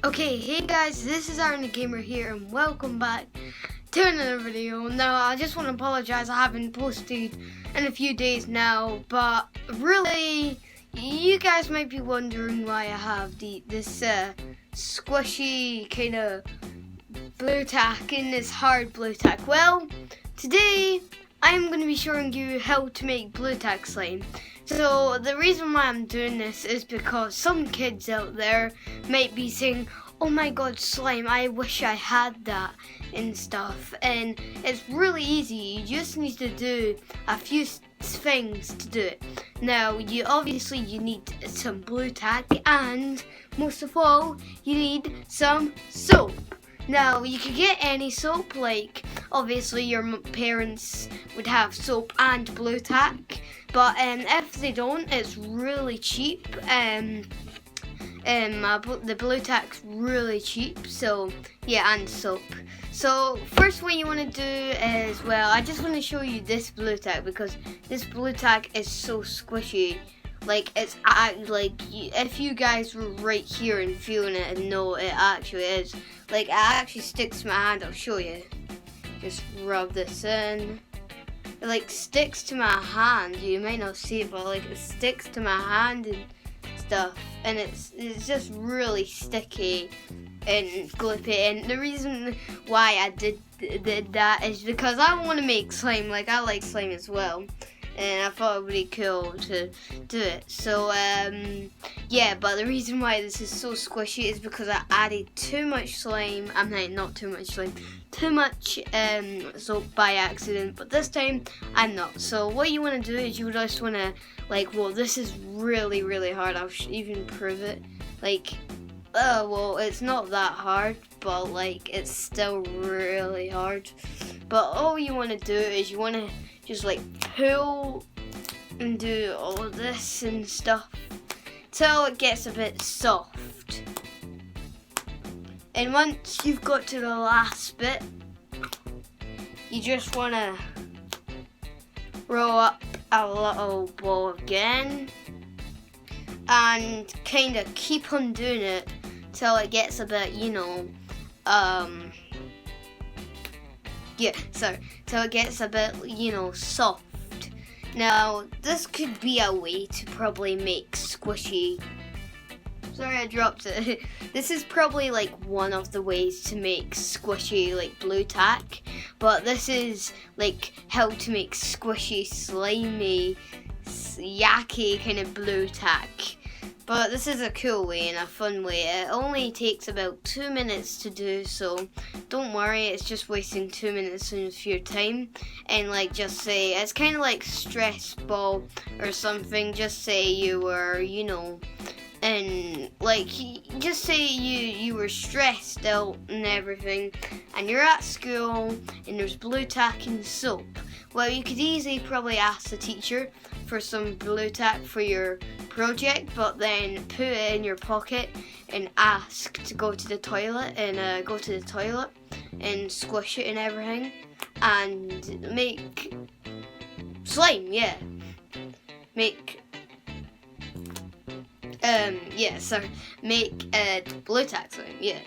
Okay, hey guys, this is Aaron the Gamer here, and welcome back to another video. Now, I just want to apologize, I haven't posted in a few days now, but really, you guys might be wondering why I have this squishy kind of blue tack and this hard blue tack. Well, today I'm going to be showing you how to make blue tack slime. So the reason why I'm doing this is because some kids out there might be saying, oh my god, slime, I wish I had that and stuff. And it's really easy, you just need to do a few things to do it. Now, you need some blue tack, and most of all, you need some soap. Now, you could get any soap, like obviously your parents would have soap and blue tack, but if they don't, it's really cheap. The blue tack's really cheap, so yeah, and soap. So first what you want to do is, well, I just want to show you this blue tack because this blue tack is so squishy. Like, it's if you guys were right here and feeling it and know it actually is. Like, it actually sticks to my hand. I'll show you. Just rub this in. It like sticks to my hand. You might not see it, but like it sticks to my hand and stuff. And it's just really sticky and gloopy. And the reason why I did that is because I want to make slime. Like, I like slime as well. And I thought it would be cool to do it. So, yeah, but the reason why this is so squishy is because I added too much slime. I mean, not too much slime, too much soap by accident, but this time I'm not. So what you want to do is you just want to, like, well, this is really, really hard. I'll even prove it. Like, well, it's not that hard, but, like, it's still really hard. But all you want to do is you want to just like pull and do all of this and stuff till it gets a bit soft. And once you've got to the last bit, you just want to roll up a little ball again and kind of keep on doing it till it gets a bit, till it gets a bit, soft. Now, this could be a way to probably make squishy. Sorry, I dropped it. This is probably like one of the ways to make squishy, like, blue tack. But this is like how to make squishy, slimy, yucky kind of blue tack. But this is a cool way and a fun way. It only takes about 2 minutes to do, so don't worry, it's just wasting 2 minutes of your time. And like, just say, it's kind of like stress ball or something. Just say you were, and like, just say you were stressed out and everything, and you're at school and there's blue tack and soap. Well, you could easily probably ask the teacher for some blue tack for your project, but then put it in your pocket and ask to go to the toilet and squish it and everything and make slime, yeah. Make blue tack slime, yeah.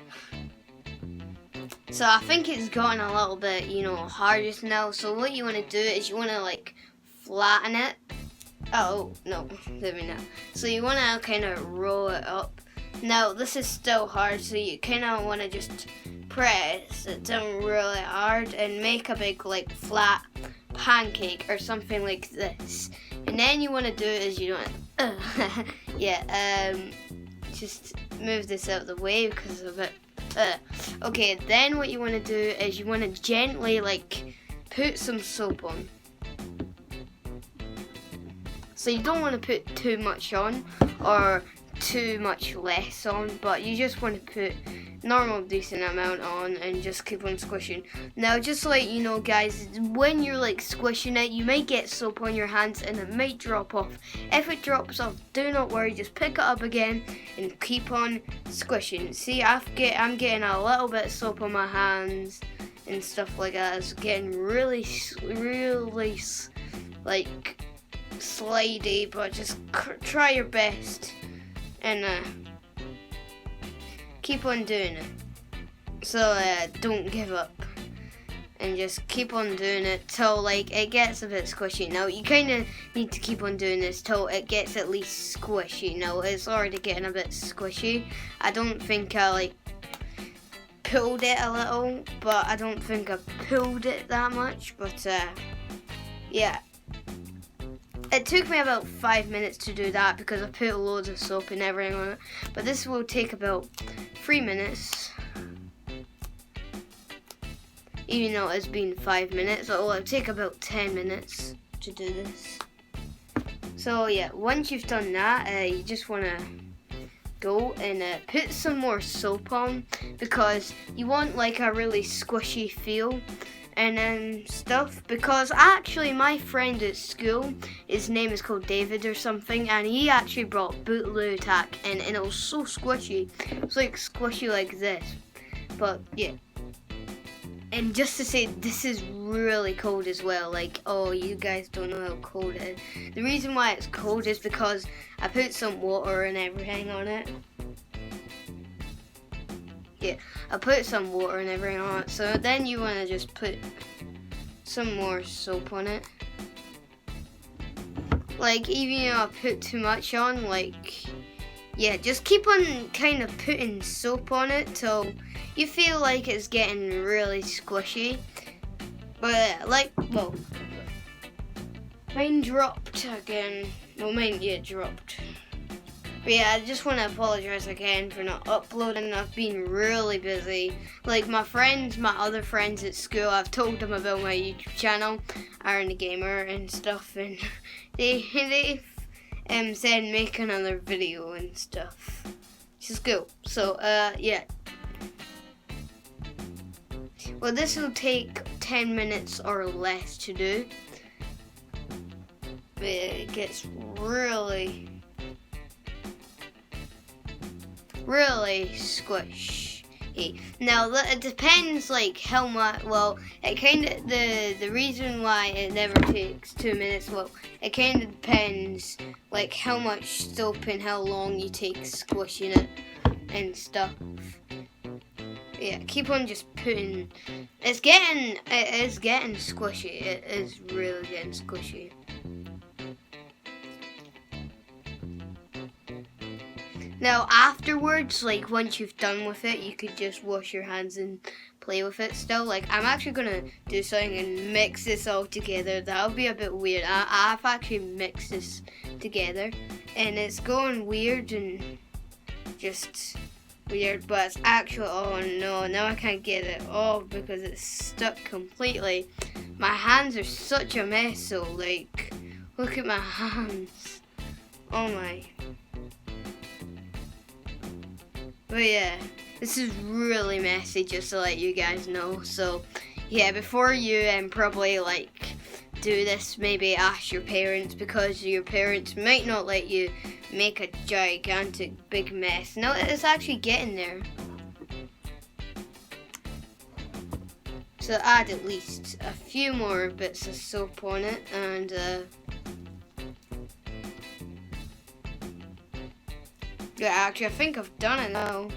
So I think it's gotten a little bit, hard just now. So what you want to do is you want to like flatten it. Oh, no, let me know. So you want to kind of roll it up. Now, this is still hard, so you kind of want to just press it down really hard and make a big, like, flat pancake or something like this. And then you want to do is just move this out of the way because of it. Okay, then what you want to do is you want to gently, like, put some soap on. So you don't want to put too much on or too much less on, but you just want to put normal decent amount on and just keep on squishing. Now, just to let you know, guys, when you're like squishing it, you might get soap on your hands and it might drop off. If it drops off, do not worry, just pick it up again and keep on squishing. See, I'm getting a little bit of soap on my hands and stuff like that. It's getting really, really like slidey, but just try your best and keep on doing it. So don't give up. And just keep on doing it till like it gets a bit squishy. Now you kind of need to keep on doing this till it gets at least squishy. Now it's already getting a bit squishy. I don't think I like pulled it a little, but I don't think I pulled it that much. But yeah, it took me about 5 minutes to do that because I put loads of soap and everything on it. But this will take about 3 minutes. Even though it's been 5 minutes, it'll take about 10 minutes to do this. So yeah, once you've done that, you just want to go and put some more soap on because you want like a really squishy feel and stuff. Because actually my friend at school, his name is called David or something, and he actually brought Bootaloo tack and it was so squishy. It's like squishy like this. But yeah. And just to say, this is really cold as well. Like, oh, you guys don't know how cold it is. The reason why it's cold is because I put some water and everything on it. Yeah, I put some water and everything on it. So then you want to just put some more soap on it. Like, even if I put too much on, like, yeah, just keep on kind of putting soap on it till you feel like it's getting really squishy. But like, well, mine dropped again. Well, mine, yeah, dropped. But yeah, I just want to apologize again for not uploading. I've been really busy. Like my other friends at school, I've told them about my YouTube channel, Aaron the Gamer and stuff, and they said make another video and stuff. Which is cool. So yeah. Well, this will take 10 minutes or less to do. But it gets really squishy. Now it depends like how much. Well, it kind of the reason why it never takes 2 minutes. Well, it kind of depends like how much soap and how long you take squishing it and stuff. Yeah, keep on just putting. It is getting squishy. It is really getting squishy. Now afterwards, like once you've done with it, you could just wash your hands and play with it still. Like I'm actually gonna do something and mix this all together. That'll be a bit weird. I've actually mixed this together and it's going weird and just weird, but it's actually, oh no, now I can't get it off because it's stuck completely. My hands are such a mess, so like, look at my hands. Oh my. But yeah, this is really messy, just to let you guys know. So yeah, before you probably like do this, maybe ask your parents, because your parents might not let you make a gigantic big mess. No, it's actually getting there. So add at least a few more bits of soap on it, and yeah, actually I think I've done it now.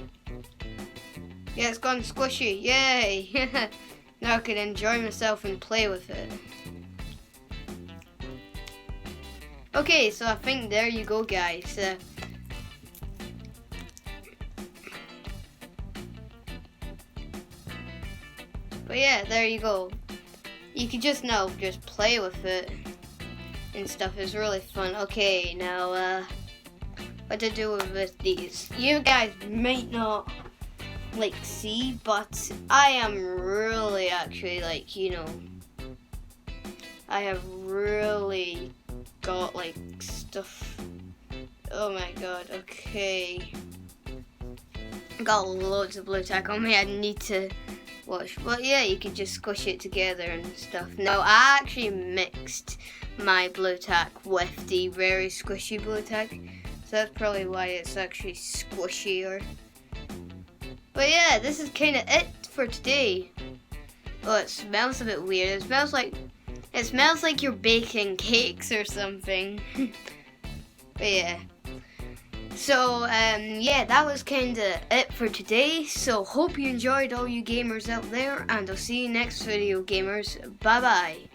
Yeah, it's gone squishy, yay! Now I can enjoy myself and play with it. Okay, so I think there you go, guys. But yeah, there you go. You can just play with it and stuff. It's really fun. Okay, now what to do with these? You guys might not like see, but I am really actually like, you know, I have really got like stuff. Oh my god, okay. Got loads of blue tack on me. I need to wash. But yeah, you can just squish it together and stuff. Now I actually mixed my blue tack with the very squishy blue tack, so that's probably why it's actually squishier. But yeah, this is kind of it for today. Oh, it smells a bit weird. It smells like you're baking cakes or something. But yeah. So yeah, that was kind of it for today. So hope you enjoyed, all you gamers out there, and I'll see you next video, gamers. Bye bye.